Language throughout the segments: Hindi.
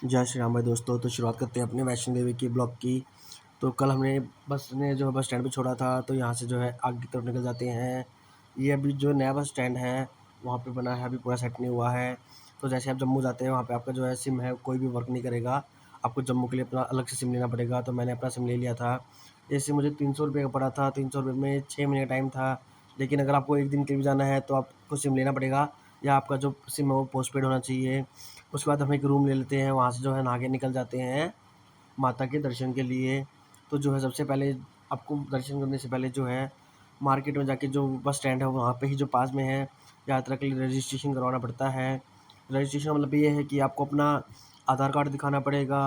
जय श्री राम भाई दोस्तों। तो शुरुआत करते हैं अपने वैष्णो देवी की ब्लॉग की। तो कल हमने बस ने जो बस स्टैंड पे छोड़ा था, तो यहाँ से जो है आगे की तरफ निकल जाते हैं। ये अभी जो नया बस स्टैंड है वहाँ पे बना है, अभी पूरा सेट नहीं हुआ है। तो जैसे आप जम्मू जाते हैं वहाँ पे आपका जो है सिम है कोई भी वर्क नहीं करेगा, आपको जम्मू के लिए अपना अलग से सिम लेना पड़ेगा। तो मैंने अपना सिम ले लिया था। ये सिम मुझे 300 रुपये का पड़ा था। 300 रुपये में 6 महीने टाइम था। लेकिन अगर आपको एक दिन के लिए भी जाना है तो आपको सिम लेना पड़ेगा, या आपका जो सिम है वो पोस्ट पेड होना चाहिए। उसके बाद हम एक रूम ले लेते हैं, वहाँ से जो है नहा के निकल जाते हैं माता के दर्शन के लिए। तो जो है सबसे पहले आपको दर्शन करने से पहले जो है मार्केट में जाके जो बस स्टैंड है वहाँ पे ही जो पास में है यात्रा के लिए रजिस्ट्रेशन करवाना पड़ता है। रजिस्ट्रेशन मतलब ये है कि आपको अपना आधार कार्ड दिखाना पड़ेगा,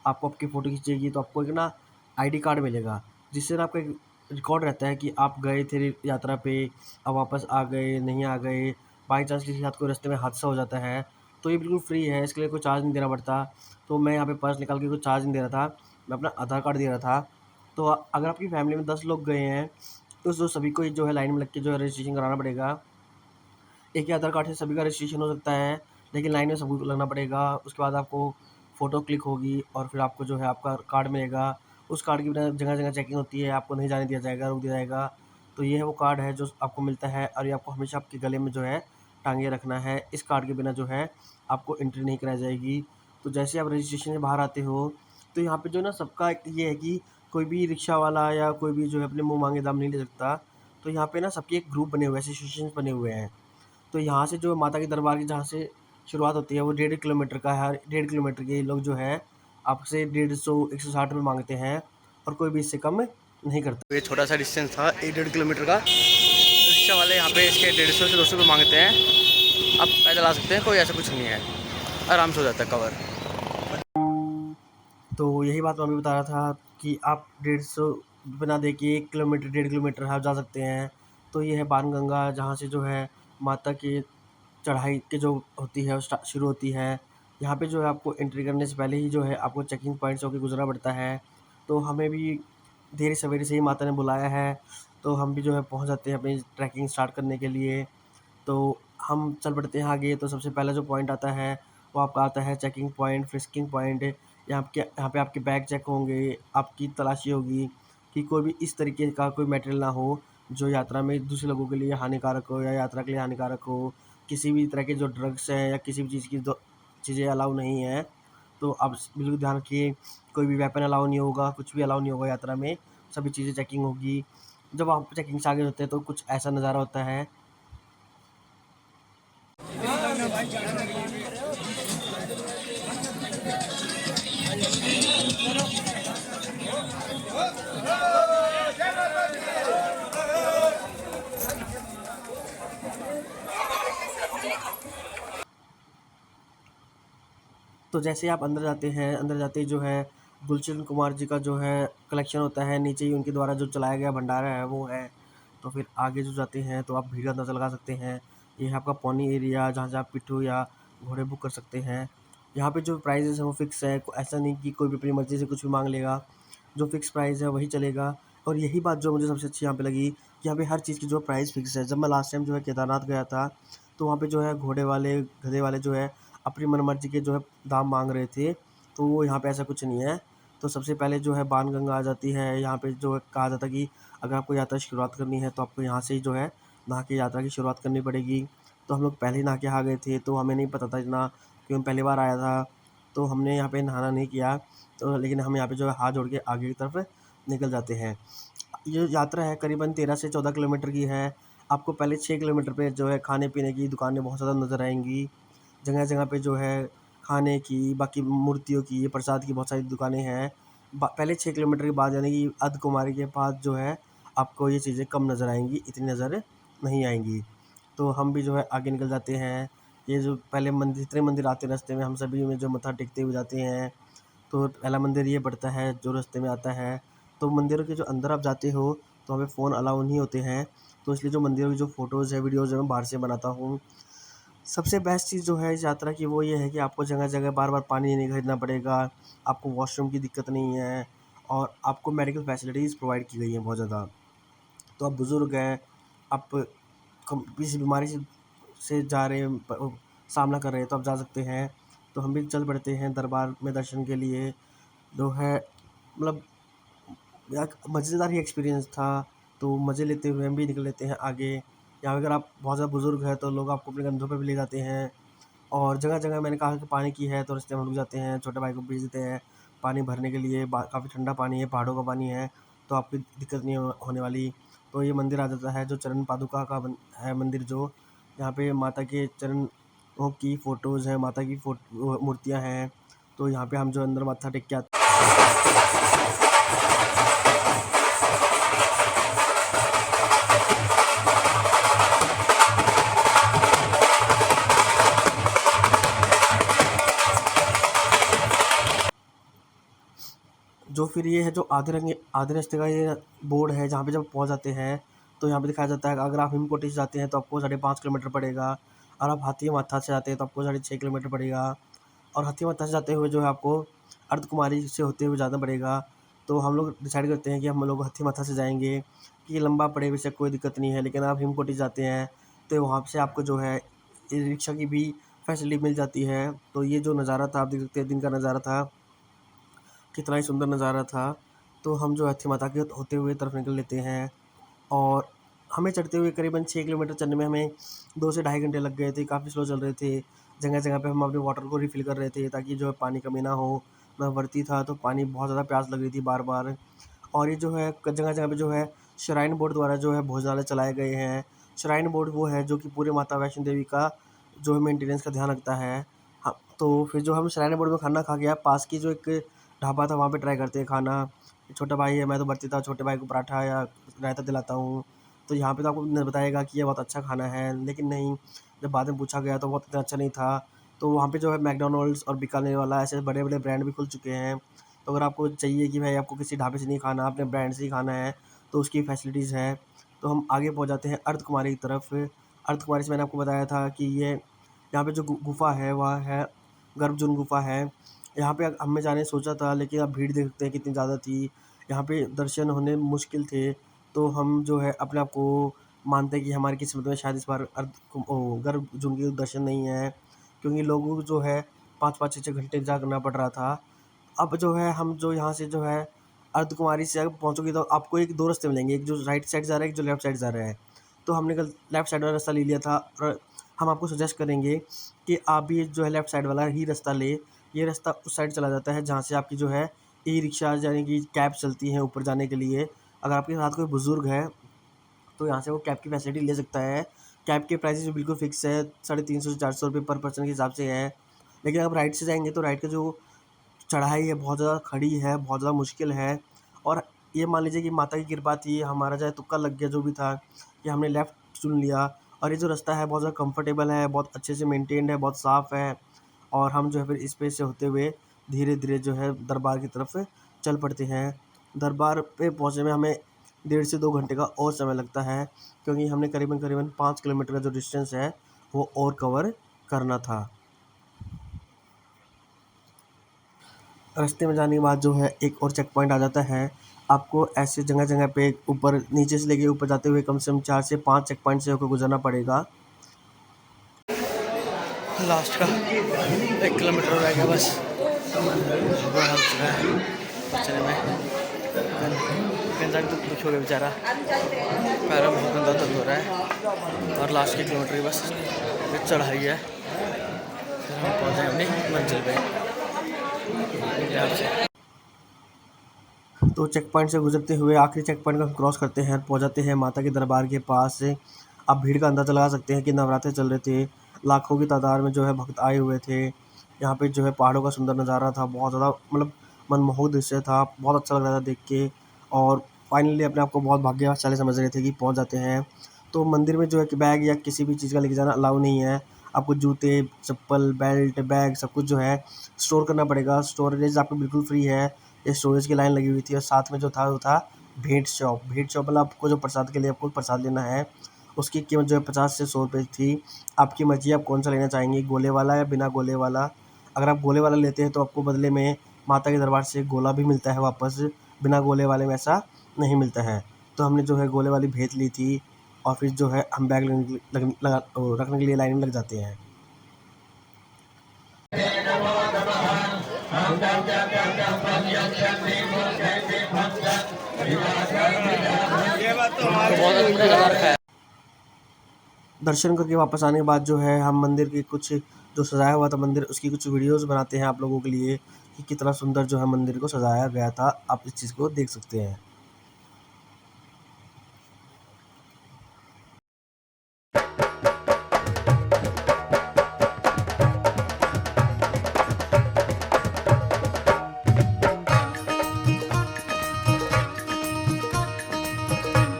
आपको आपकी फ़ोटो खींचेगी तो आपको एक ना आईडी कार्ड मिलेगा, जिससे ना आपका एक रिकॉर्ड रहता है कि आप गए थे यात्रा पे, अब वापस आ गए नहीं आ गए। बाई चांस किसी के साथ कोई रास्ते में हादसा हो जाता है तो ये बिल्कुल फ्री है, इसके लिए कोई चार्ज नहीं देना पड़ता। तो मैं यहाँ पे पर्स निकाल के कोई चार्ज नहीं दे रहा था, मैं अपना आधार कार्ड दे रहा था। तो अगर आपकी फैमिली में 10 लोग गए हैं तो सभी को जो है लाइन में लग के जो है रजिस्ट्रेशन कराना पड़ेगा। एक ही आधार कार्ड से सभी का रजिस्ट्रेशन हो सकता है, लेकिन लाइन में सबको लगना पड़ेगा। उसके बाद आपको फ़ोटो क्लिक होगी और फिर आपको जो है आपका कार्ड मिलेगा। उस कार्ड की बिना जगह जगह चेकिंग होती है, आपको नहीं जाने दिया जाएगा, रोक दिया जाएगा। तो ये है वो कार्ड है जो आपको मिलता है, और ये आपको हमेशा आपके गले में जो है टांगे रखना है। इस कार्ड के बिना जो है आपको एंट्री नहीं कराई जाएगी। तो जैसे आप रजिस्ट्रेशन से बाहर आते हो तो यहाँ पे जो है ना सबका एक ये है कि कोई भी रिक्शा वाला या कोई भी जो है अपने मुँह मांगे दाम नहीं ले सकता। तो यहाँ पे ना सबके एक ग्रुप बने हुए हैं, एसोसिएशंस बने हुए हैं। तो यहाँ से जो माता के दरबार की जहाँ से शुरुआत होती है वो 1.5 किलोमीटर का है। 1.5 किलोमीटर के लोग जो है आपसे 150-160 रुपये मांगते हैं, और कोई भी इससे कम नहीं करता। ये छोटा सा डिस्टेंस था 1-1.5 किलोमीटर का। रिक्शा वाले यहाँ पे इसके 150 से 200 रुपये मांगते हैं। आप पैदल आ सकते हैं, कोई ऐसा कुछ नहीं है, आराम से हो जाता है कवर। तो यही बात मैं अभी बता रहा था कि आप 150 बिना दे के 1 किलोमीटर 1.5 किलोमीटर आप जा सकते हैं। तो ये है बाणगंगा, जहाँ से जो है माता की चढ़ाई की जो होती है वो शुरू होती है। यहाँ पे जो है आपको एंट्री करने से पहले ही जो है आपको चेकिंग पॉइंट से होकर गुजरना पड़ता है। तो हमें भी देर सवेरे से ही माता ने बुलाया है, तो हम भी जो है पहुँच जाते हैं अपनी ट्रैकिंग स्टार्ट करने के लिए। तो हम चल पड़ते हैं आगे। तो सबसे पहला जो पॉइंट आता है वो आपका आता है चेकिंग पॉइंट, फ्रिस्किंग पॉइंट। यहाँ पे आपके बैग चेक होंगे, आपकी तलाशी होगी कि कोई भी इस तरीके का कोई मटेरियल ना हो जो यात्रा में दूसरे लोगों के लिए हानिकारक हो या यात्रा के लिए हानिकारक हो। किसी भी तरह के जो ड्रग्स हैं या किसी भी चीज़ की चीज़ें अलाउ नहीं है। तो आप बिल्कुल ध्यान रखिए, कोई भी वेपन अलाउ नहीं होगा, कुछ भी अलाउ नहीं होगा यात्रा में। सभी चीज़ें चेकिंग होगी। जब आप चेकिंग से आगे होते हैं तो कुछ ऐसा नज़ारा होता है। तो जैसे आप अंदर जाते हैं, अंदर जाते ही जो है गुलशन कुमार जी का जो है कलेक्शन होता है, नीचे ही उनके द्वारा जो चलाया गया भंडारा है वो है। तो फिर आगे जो जाते हैं तो आप भीड़ का अंदाज़ा लगा सकते हैं। ये है आपका पौनी एरिया, जहाँ से आप पिट्ठू या घोड़े बुक कर सकते हैं। यहाँ पे जो प्राइजेज़ हैं वो फ़िक्स है, ऐसा नहीं कि कोई भी अपनी मर्ज़ी से कुछ भी माँग लेगा। जो फ़िक्स प्राइस है वही चलेगा। और यही बात जो मुझे सबसे अच्छी यहाँ पे लगी कि यहाँ पे हर चीज़ की जो प्राइस फ़िक्स है। जब मैं लास्ट टाइम जो है केदारनाथ गया था, तो वहाँ पे जो है घोड़े वाले, गधे वाले जो है अपनी मनमर्ज़ी के जो है दाम माँग रहे थे। तो वो यहाँ पे ऐसा कुछ नहीं है। तो सबसे पहले जो है बाणगंगा आ जाती है। यहाँ पे जो है कहा जाता है कि अगर आपको यात्रा की शुरुआत करनी है तो आपको यहाँ से ही जो है नहा के यात्रा की शुरुआत करनी पड़ेगी। तो हम लोग पहले ही नहा के आ गए थे, तो हमें नहीं पता था इतना, क्योंकि हम पहली बार आया था। तो हमने यहाँ पे नहाना नहीं किया। तो लेकिन हम यहाँ पे जो है हाथ जोड़ के आगे की तरफ निकल जाते हैं। ये यात्रा है करीबन 13 से 14 किलोमीटर की है। आपको पहले 6 किलोमीटर पे जो है खाने-पीने की दुकानें बहुत ज़्यादा नज़र आएँगी। जगह-जगह पे जो है खाने की, बाकी मूर्तियों की, प्रसाद की बहुत सारी दुकानें हैं। पहले 6 किलोमीटर के बाद यानी कि अर्धकुमारी के बाद जो है आपको ये चीज़ें कम नज़र आएँगी, इतनी नज़र नहीं आएँगी। तो हम भी जो है आगे निकल जाते हैं। ये जो पहले मंदिर, जितने मंदिर आते हैं रास्ते में, हम सभी में जो मत्था टेकते हुए जाते हैं। तो पहला मंदिर ये पड़ता है जो रास्ते में आता है। तो मंदिरों के जो अंदर आप जाते हो तो हमें फ़ोन अलाउ नहीं होते हैं। तो इसलिए जो मंदिरों की जो फ़ोटोज़ है, वीडियोज़ है, मैं बाहर से बनाता हूँ। सबसे बेस्ट चीज़ जो है इस यात्रा की वो ये है कि आपको जगह-जगह बार-बार पानी नहीं खरीदना पड़ेगा, आपको वॉशरूम की दिक्कत नहीं है, और आपको मेडिकल फैसिलिटीज़ प्रोवाइड की गई हैं बहुत ज़्यादा। तो आप बुज़ुर्ग हैं, आप कम किसी बीमारी से जा रहे हैं, सामना कर रहे हैं तो आप जा सकते हैं। तो हम भी चल पड़ते हैं दरबार में दर्शन के लिए। जो है मतलब एक मज़ेदार ही एक्सपीरियंस था, तो मज़े लेते हुए हम भी निकल लेते हैं आगे। या अगर आप बहुत ज़्यादा बुज़ुर्ग हैं तो लोग आपको अपने कंधों पे भी ले जाते हैं। और जगह-जगह मैंने कहा कि पानी की है तो रास्ते में रुक जाते हैं, छोटे भाई को भेज देते हैं पानी भरने के लिए। काफ़ी ठंडा पानी है, पहाड़ों का पानी है, तो आपको दिक्कत नहीं होने वाली। तो ये मंदिर आ जाता है जो चरण पादुका का है मंदिर, जो यहाँ पे माता के चरणों की फ़ोटोज़ हैं, माता की मूर्तियाँ हैं। तो यहाँ पे हम जो अंदर माथा टेक के आते जो फिर ये है जो आधे रास्ते का ये बोर्ड है, जहाँ पे जब पहुँच जाते हैं तो यहाँ पे दिखाया जाता है कि अगर आप हिमकोटी से जाते हैं तो आपको 5.5 किलोमीटर पड़ेगा, और आप हाथी माथा से जाते हैं तो आपको 6.5 किलोमीटर पड़ेगा, और हाथी माथा से जाते हुए जो है आपको अर्धकुमारी से होते हुए जाना पड़ेगा। तो हम लोग डिसाइड करते हैं कि हम लोग हाथी माथा से जाएंगे, कि लंबा पड़े वैसे कोई दिक्कत नहीं है, लेकिन आप हिमकोटी जाते हैं तो वहाँ से आपको जो है ई रिक्शा की भी फैसिलिटी मिल जाती है। तो ये जो नज़ारा था आप देख सकते हैं, दिन का नज़ारा था, कितना ही सुंदर नज़ारा था। तो हम जो हाथी माता के होते हुए तरफ निकल लेते हैं, और हमें चढ़ते हुए करीबन 6 किलोमीटर चलने में हमें 2 से ढाई घंटे लग गए थे, काफ़ी स्लो चल रहे थे। जगह-जगह पे हम अपने वाटर को रिफ़िल कर रहे थे ताकि जो है पानी कमी ना हो। मैं भर्ती था तो पानी बहुत ज़्यादा प्यास लग रही थी बार-बार। और ये जो है जगह-जगह पे जो है श्राइन बोर्ड द्वारा जो है भोजनालय चलाए गए हैं। श्राइन बोर्ड वो है जो कि पूरे माता वैष्णो देवी का जो है मेंटेनेंस का ध्यान रखता है। हाँ, तो फिर जो हम श्राइन बोर्ड में खाना खा के पास की जो एक ढाबा था वहाँ पे ट्राई करते हैं खाना। छोटा भाई है, मैं तो भर्ती था, छोटे भाई को पराठा या रायता दिलाता हूँ। तो यहाँ पे तो आपको न बताएगा कि ये बहुत अच्छा खाना है, लेकिन नहीं, जब बाद में पूछा गया तो बहुत इतना अच्छा नहीं था। तो वहाँ पे जो है मैकडॉनल्ड्स और बीकानेर वाला ऐसे बड़े-बड़े ब्रांड भी खुल चुके हैं। तो अगर आपको चाहिए कि भाई आपको किसी ढाबे से नहीं खाना, अपने ब्रांड से ही खाना है, तो उसकी फैसिलिटीज़ है। तो हम आगे पहुँच जाते हैं अर्धकुमारी की तरफ। अर्धकुमारी से मैंने आपको बताया था कि ये यहाँ पे जो गुफ़ा है वह है गर्भजून गुफ़ा है। यहाँ पे हमने जाने सोचा था, लेकिन अब भीड़ देख सकते हैं कितनी ज़्यादा थी। यहाँ पे दर्शन होने मुश्किल थे, तो हम जो है अपने आप को मानते हैं कि हमारी किस्मत में शायद इस बार गर्भजून के दर्शन नहीं है, क्योंकि लोगों को जो है 5-5 6-6 घंटे इंतज़ार करना पड़ रहा था। अब जो है हम जो यहाँ से जो है अर्धकुमारी से अगर पहुँचोगे तो आपको एक 2 रास्ते मिलेंगे, एक जो राइट साइड जा रहा है, एक जो लेफ्ट साइड जा रहा है। तो हमने कल लेफ्ट साइड वाला रास्ता ले लिया था, और हम आपको सजेस्ट करेंगे कि आप भी जो है लेफ्ट साइड वाला ही रास्ता लें। ये रास्ता उस साइड चला जाता है जहाँ से आपकी जो है ई-रिक्शा यानी कि कैब चलती हैं ऊपर जाने के लिए। अगर आपके साथ कोई बुज़ुर्ग है तो यहाँ से वो कैब की फैसिलिटी ले सकता है। कैब के प्राइसेज़ बिल्कुल फ़िक्स है, 350 से 400 रुपए पर पर्सन के हिसाब से है। लेकिन आप राइट से जाएँगे तो राइट का जो चढ़ाई है बहुत ज़्यादा खड़ी है, बहुत ज़्यादा मुश्किल है। और ये मान लीजिए कि माता की कृपा थी, हमारा चाहे तुक्का लग गया जो भी था, कि हमने लेफ़्ट चुन लिया। और ये जो रास्ता है बहुत ज़्यादा कंफर्टेबल है, बहुत अच्छे से मेंटेन्ड है, बहुत साफ़ है। और हम जो है फिर इस पे से होते हुए धीरे-धीरे जो है दरबार की तरफ चल पड़ते हैं। दरबार पे पहुँचने में हमें 1.5 से 2 घंटे का और समय लगता है, क्योंकि हमने करीबन-करीबन 5 किलोमीटर का जो डिस्टेंस है वो और कवर करना था। रास्ते में जाने के बाद जो है एक और चेक पॉइंट आ जाता है। आपको ऐसे जगह-जगह पे ऊपर नीचे से लेके ऊपर जाते हुए कम से कम 4 से 5 चेक पॉइंट से होकर गुज़रना पड़ेगा। लास्ट का 1 किलोमीटर रह गया बस। बुरा हाल चल रहा है पहुँचने में। गंजा तो दुख हो गया बेचारा, पैरों में बहुत गंदा दर्द हो रहा है। और लास्ट के किलोमीटर की बस ये चढ़ाई है, फिर हम पहुँच जाएँ अपनी मंजिल पे। तो चेक पॉइंट से गुजरते हुए आखिरी चेक पॉइंट को हम क्रॉस करते हैं, पहुँच जाते हैं माता के दरबार के पास। आप भीड़ का अंदाज़ा लगा सकते हैं कि नवरात्रे चल रहे थे, लाखों की तादाद में जो है भक्त आए हुए थे। यहाँ पे जो है पहाड़ों का सुंदर नज़ारा था, बहुत ज़्यादा मतलब मनमोहक दृश्य था, बहुत अच्छा लग रहा था देख के। और फाइनली अपने आप को बहुत भाग्यशाली समझ रहे थे कि पहुँच जाते हैं। तो मंदिर में जो है कि बैग या किसी भी चीज़ का लेके जाना अलाउ नहीं है। आपको जूते, चप्पल, बेल्ट, बैग सब कुछ जो है स्टोर करना पड़ेगा। स्टोरेज आपको बिल्कुल फ्री है। ये स्टोरेज की लाइन लगी हुई थी, और साथ में जो था वो था भेंट शॉप। भेंट शॉप मतलब आपको जो प्रसाद के लिए आपको प्रसाद लेना है, उसकी कीमत जो है 50 से 100 रुपये थी। आपकी मर्ज़ी आप कौन सा लेना चाहेंगे, गोले वाला या बिना गोले वाला। अगर आप गोले वाला लेते हैं तो आपको बदले में माता के दरबार से गोला भी मिलता है वापस, बिना गोले वाले में ऐसा नहीं मिलता है। तो हमने जो है गोले वाली भेंट ली थी, और फिर जो है हम बैग रखने के लिए लाइन में लग जाते हैं। बहुत अच्छा लगा रखा है। दर्शन करके वापस आने के बाद जो है हम मंदिर की कुछ जो सजाया हुआ था मंदिर उसकी कुछ वीडियोस बनाते हैं आप लोगों के लिए कि कितना सुंदर जो है मंदिर को सजाया गया था। आप इस चीज़ को देख सकते हैं।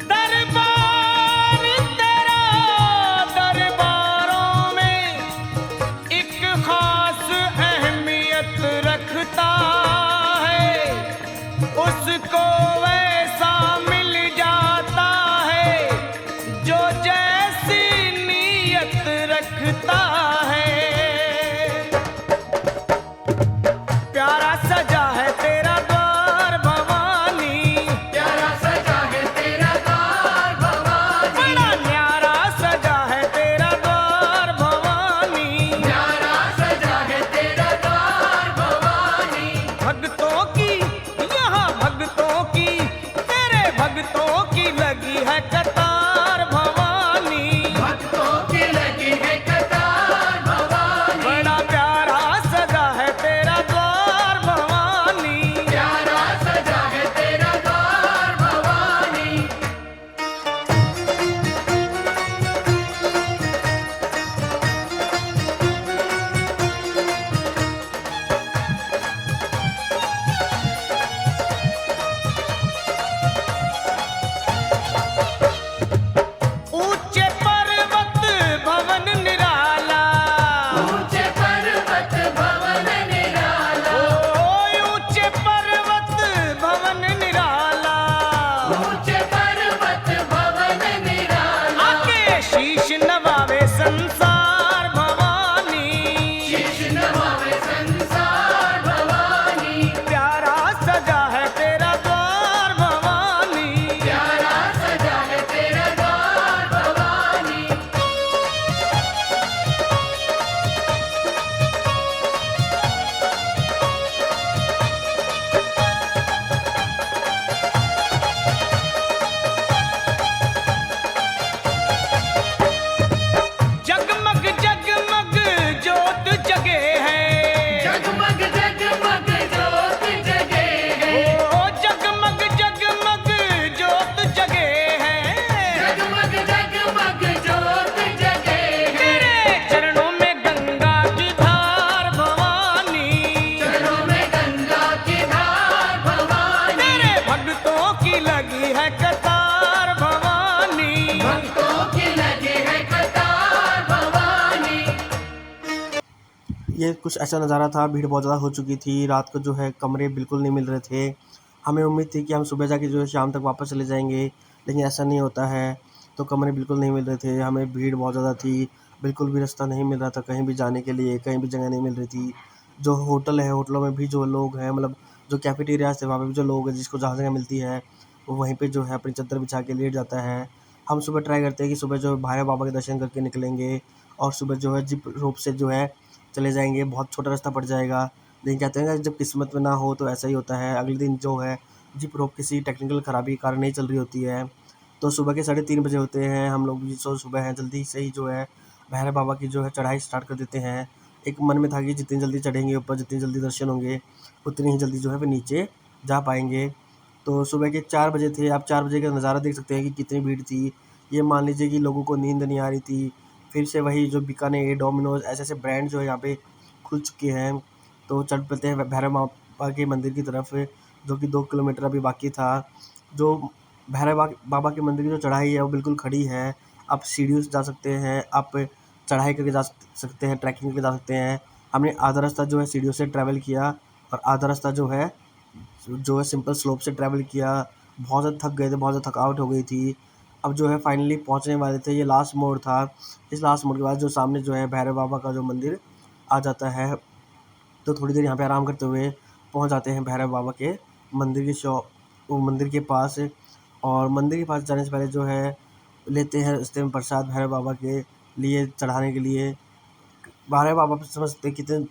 दरबार तेरा दरबारों में एक खास अहमियत रखता है, उसको वैसा मिल जाता है जो जैसी नीयत रखता है। प्यारा सजा है तेरा द्वार भवानी, प्यारा सजा है तेरा द्वार भवानी, बड़ा न्यारा सजा है तेरा द्वार भवानी, न्यारा सजा है तेरा द्वार भवानी। भक्तों की यहाँ भक्तों की तेरे भक्तों की लगी है कतार भवानी, भक्तों की लगी है कतार भवानी, बड़ा प्यारा सजा है तेरा द्वार भवानी, प्यारा सजा है तेरा द्वार भवानी। ऊंचे पर्वत भवन निराला, ऊंचे पर्वत भवन निराला, ऊंचे पर्वत भवन निराला, ऊंचे पर्वत भवन निराला, आके शीश नवावे संसार भवानी, शीश नवावे संसार भवानी, प्यारा सजा है तेरा द्वार भवानी, प्यारा सजा है तेरा द्वार भवानी। जगमग जगमग जोत जगे है, जगमग जगमग जोत जगे है, ओ जगमग जगमग जोत जगे है, जगमग जगमग जोत जगे है। तेरे चरणों में गंगा की धार भवानी, चरणों में गंगा की धार भवानी, तेरे भक्तों की लगी है कतार भवानी, भक्तों की लगी है कतार भवानी। ये कुछ ऐसा नज़ारा था। भीड़ बहुत ज़्यादा हो चुकी थी। रात को जो है कमरे बिल्कुल नहीं मिल रहे थे। हमें उम्मीद थी कि हम सुबह जाके जो है शाम तक वापस चले जाएंगे, लेकिन ऐसा नहीं होता है। तो कमरे बिल्कुल नहीं मिल रहे थे। हमें भीड़ बहुत ज़्यादा थी, बिल्कुल भी रास्ता नहीं मिल रहा था कहीं भी जाने के लिए, कहीं भी जगह नहीं मिल रही थी। जो होटल है, होटलों में भी जो लोग हैं, मतलब जो कैफेटेरियाज थे वहाँ पे भी जो लोग हैं जिसको जहाँ जगह मिलती है वो वहीं पे जो है अपनी चादर बिछा के लेट जाता है। हम सुबह ट्राई करते हैं कि सुबह जो भैरव बाबा के दर्शन करके निकलेंगे और सुबह जो है जिप रोप से जो है चले जाएंगे। बहुत छोटा रास्ता पड़ जाएगा, लेकिन कहते हैं ना जब किस्मत में ना हो तो ऐसा ही होता है। अगले दिन जो है जिप रोप किसी टेक्निकल खराबी के कारण नहीं चल रही होती है। तो सुबह के 3:30 बजे होते हैं। हम लोग भी सो सुबह हैं जल्दी से ही जो है भैरव बाबा की जो है चढ़ाई स्टार्ट कर देते हैं। एक मन में था कि जितनी जल्दी चढ़ेंगे ऊपर, जितनी जल्दी दर्शन होंगे, उतनी ही जल्दी जो है फिर नीचे जा पाएंगे। तो सुबह के 4 बजे थे। आप 4 बजे का नज़ारा देख सकते हैं कि कितनी भीड़ थी। ये मान लीजिए कि लोगों को नींद नहीं आ रही थी। फिर से वही जो बीकानेर, डोमिनोज ऐसे-ऐसे ब्रांड जो है यहाँ पे खुल चुके हैं। तो चल पड़ते हैं भैरव बाबा के मंदिर की तरफ, जो कि 2 किलोमीटर अभी बाकी था। जो भैरव बाबा के मंदिर की जो चढ़ाई है वो बिल्कुल खड़ी है। आप सीढ़ियों से जा सकते हैं, आप चढ़ाई करके जा सकते हैं, ट्रैकिंग करके जा सकते हैं। हमने आधा रास्ता जो है सीढ़ियों से ट्रैवल किया और आधा रास्ता जो है सिंपल स्लोप से ट्रैवल किया। बहुत ज़्यादा थक गए थे, बहुत ज़्यादा थकावट हो गई थी। अब जो है फाइनली पहुंचने वाले थे। ये लास्ट मोड़ था। इस लास्ट मोड़ के बाद जो सामने जो है भैरव बाबा का जो मंदिर आ जाता है। तो थोड़ी देर यहाँ पे आराम करते हुए पहुँच जाते हैं भैरव बाबा के मंदिर की वो मंदिर के पास। और मंदिर के पास जाने से पहले जो है लेते हैं रास्ते में प्रसाद भैरव बाबा के लिए चढ़ाने के लिए। भैरव बाबा समझते कितने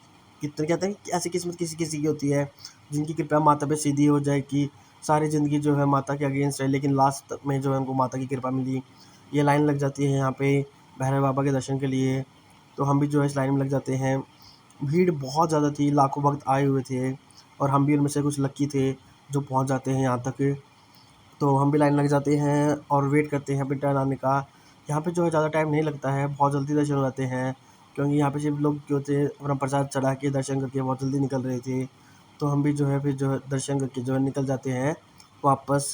कितने कहते हैं कि ऐसी किस्मत किसी किसी की होती है जिनकी कृपा माता पे सीधी हो जाए कि सारी ज़िंदगी जो है माता के अगेंस्ट है, लेकिन लास्ट में जो है उनको माता की कृपा मिली। ये लाइन लग जाती है यहाँ पे भैरव बाबा के दर्शन के लिए, तो हम भी जो है इस लाइन में लग जाते हैं। भीड़ बहुत ज़्यादा थी, लाखों भक्त आए हुए थे और हम भी उनमें से कुछ लकी थे जो पहुँच जाते हैं यहाँ तक। तो हम भी लाइन लग जाते हैं और वेट करते हैं अपनी टर्न आने का। यहाँ पे जो है ज़्यादा टाइम नहीं लगता है, बहुत जल्दी दर्शन हो जाते हैं, क्योंकि यहाँ पे सिर्फ लोग जो थे अपना प्रसाद चढ़ा के दर्शन करके बहुत जल्दी निकल रहे थे। तो हम भी जो है फिर जो है दर्शन करके जो है निकल जाते हैं वापस।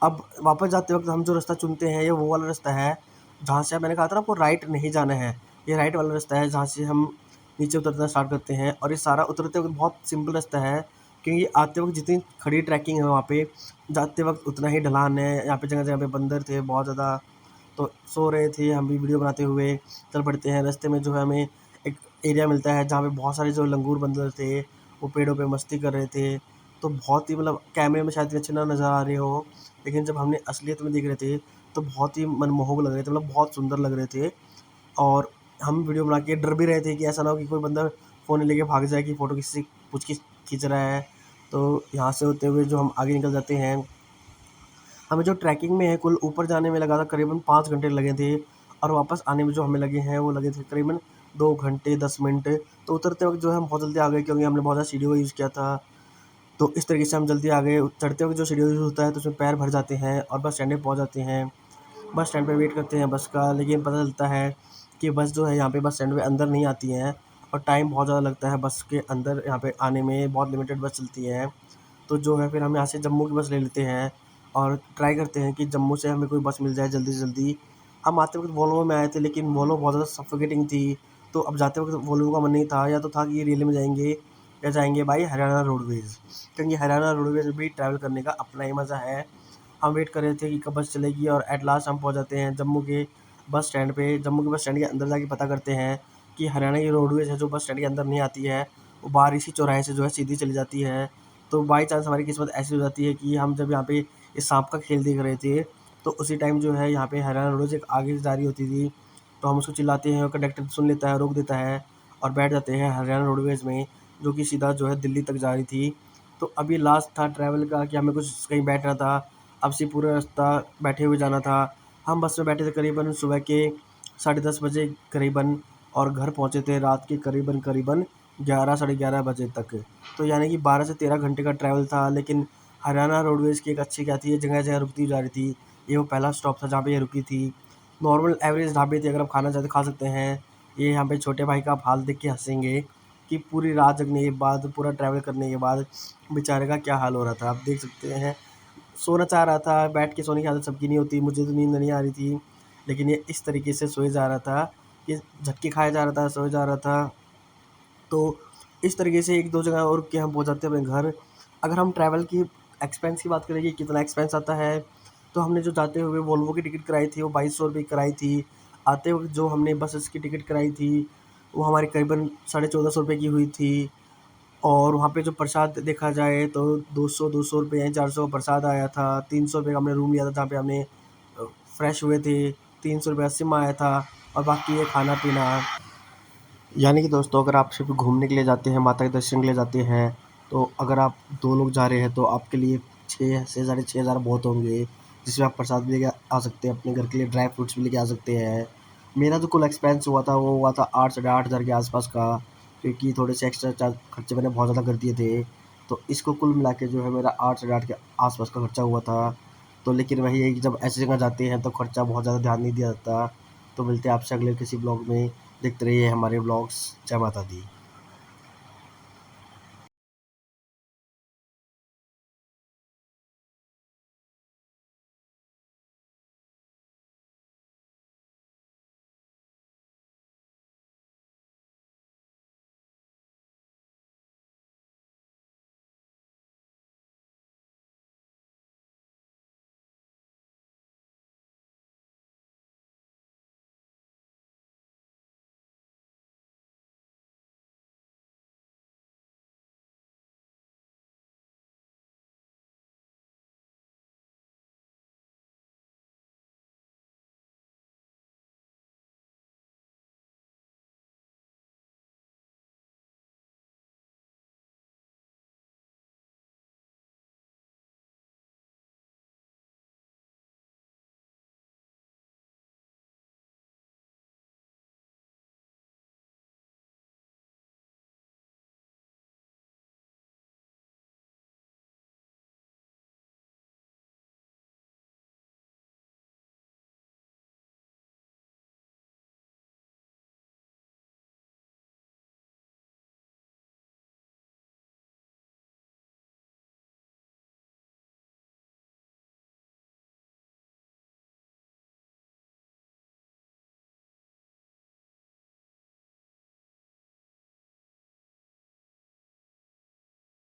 अब वापस जाते वक्त हम जो रास्ता चुनते हैं ये वो वाला रास्ता है जहाँ से मैंने कहा था ना आपको राइट नहीं जाना है। ये राइट वाला रास्ता है जहाँ से हम नीचे उतरना स्टार्ट करते हैं, और ये सारा उतरते वक्त बहुत सिंपल रास्ता है, क्योंकि आते वक्त जितनी खड़ी ट्रैकिंग है वहाँ पे, जाते वक्त उतना ही ढलान है। यहाँ पे जगह जगह पे बंदर थे बहुत ज़्यादा, तो सो रहे थे, हम भी वीडियो बनाते हुए चल पड़ते हैं। रास्ते में जो है हमें एक एरिया मिलता है जहाँ पे बहुत सारे जो लंगूर बंदर थे वो पेड़ों पे मस्ती कर रहे थे। तो बहुत ही मतलब कैमरे में शायद इतने अच्छे ना नज़र आ रहे हो, लेकिन जब हमने असलियत में देख रहे थे तो बहुत ही मनमोहक लग रहे थे, मतलब बहुत सुंदर लग रहे थे। और हम वीडियो बना के डर भी रहे थे कि ऐसा ना हो कि कोई बंदा फ़ोन लेके भाग जाए कि फ़ोटो किसी से कुछ खींच रहा है। तो यहाँ से होते हुए जो हम आगे निकल जाते हैं। हमें जो ट्रैकिंग में है कुल ऊपर जाने में लगा था करीबन 5 घंटे लगे थे, और वापस आने में जो हमें लगे हैं वो लगे थे करीबन 2 घंटे 10 मिनट। तो उतरते वक्त जो है हम बहुत जल्दी आ गए, क्योंकि हमने बहुत ज़्यादा सीढ़ी का यूज़ किया था। तो इस तरीके से हम जल्दी आ गए। चढ़ते वक्त जो सीढ़ी यूज़ होता है तो उसमें पैर भर जाते हैं और बस स्टैंड पे पहुँच जाते हैं। बस स्टैंड पे वेट करते हैं बस का, लेकिन पता चलता है कि बस जो है यहाँ पे बस स्टैंड पे अंदर नहीं आती हैं, और टाइम बहुत ज़्यादा लगता है बस के अंदर यहाँ पे आने में, बहुत लिमिटेड बस चलती है। तो जो है फिर हम यहाँ से जम्मू की बस ले लेते हैं और ट्राई करते हैं कि जम्मू से हमें कोई बस मिल जाए जल्दी से जल्दी। हम आते वक्त वोल्वो में आए थे, लेकिन वोल्वो बहुत ज़्यादा सफोकेटिंग थी, तो अब जाते वक्त वोल्वो का मन नहीं था, या तो था कि रेल में जाएंगे या जाएंगे बाई हरियाणा रोडवेज़, क्योंकि हरियाणा रोडवेज़ में भी ट्रैवल करने का अपना ही मज़ा है। हम वेट कर रहे थे कि कब बस चलेगी, और एट लास्ट हम पहुंच जाते हैं जम्मू के बस स्टैंड पे। जम्मू के बस स्टैंड के अंदर जाके पता करते हैं कि हरियाणा की रोडवेज़ है जो बस स्टैंड के अंदर नहीं आती है, वो बाहर इसी चौराहे से जो है सीधी चली जाती है। तो बाई चांस हमारी किस्मत ऐसी हो जाती है कि हम जब यहाँ पे इस सांप का खेल देख रहे थे, तो उसी टाइम जो है यहाँ पे हरियाणा रोडवेज़ एक आगे से जा रही होती थी। तो हम उसको चिल्लाते हैं और कंडक्टर सुन लेता है, रोक देता है, और बैठ जाते हैं हरियाणा रोडवेज़ में, जो कि सीधा जो है दिल्ली तक जा रही थी। तो अभी लास्ट था ट्रैवल का कि हमें कुछ कहीं बैठना था, अब से पूरा रास्ता बैठे हुए जाना था। हम बस में बैठे थे करीबन सुबह के 10:30 बजे करीबन, और घर पहुँचे थे रात के करीबन 11 साढ़े 11 बजे तक। तो यानी कि 12 से 13 घंटे का ट्रैवल था, लेकिन हरियाणा रोडवेज़ की एक अच्छी क्या थी, ये जगह-जगह रुकती जा रही थी। ये वो पहला स्टॉप था जहाँ पे ये रुकी थी। नॉर्मल एवरेज ढाबे थे, अगर आप खाना चाहते खा सकते हैं। ये यहाँ पे छोटे भाई का आप हाल देख के हँसेंगे कि पूरी रात जगने के बाद, पूरा ट्रैवल करने के बाद बेचारे का क्या हाल हो रहा था, आप देख सकते हैं। सोना चाह रहा था, बैठ के सोने की आदत सबकी नहीं होती, मुझे तो नींद नहीं आ रही थी, लेकिन ये इस तरीके से सोए जा रहा था कि झटके खाया जा रहा था, सोए जा रहा था। तो इस तरीके से 1-2 जगह और रुक के हम पहुँच जाते हैं अपने घर। अगर हम ट्रैवल की एक्सपेंस की बात करें कि कितना एक्सपेंस आता है, तो हमने जो जाते हुए वोल्वो की टिकट कराई थी वो 2200 रुपये कराई थी। आते वक्त जो हमने बसेस की टिकट कराई थी वो हमारी करीबन 1450 रुपये की हुई थी। और वहाँ पे जो प्रसाद देखा जाए तो 200 रुपये या 400 का प्रसाद आया था। 300 रुपये का हमने रूम लिया था जहाँ पे हमने फ्रेश हुए थे। 300 रुपये सिम आया था, और बाकी ये खाना पीना। यानी कि दोस्तों, अगर आप सिर्फ घूमने के लिए जाते हैं, माता के दर्शन के लिए जाते हैं, तो अगर आप 2 लोग जा रहे हैं तो आपके लिए 6 से साढ़े 6 हज़ार बहुत होंगे, जिसमें आप प्रसाद भी लेके आ सकते हैं, अपने घर के लिए ड्राई फ्रूट्स भी लेके आ सकते हैं। मेरा जो कुल एक्सपेंस हुआ था वो हुआ था 8 साढ़े 8 हज़ार के आसपास का, क्योंकि थोड़े से एक्स्ट्रा चार्ज खर्चे मैंने बहुत ज़्यादा कर दिए थे। तो इसको कुल मिला के जो है मेरा 8 साढ़े 8 के आसपास का खर्चा हुआ था। तो लेकिन वही है कि जब ऐसी जगह जाते हैं तो खर्चा बहुत ज़्यादा ध्यान नहीं दिया जाता। तो मिलते हैं आपसे अगले किसी ब्लॉग में। देखते रहिए हमारे ब्लॉग्स। जय माता दी।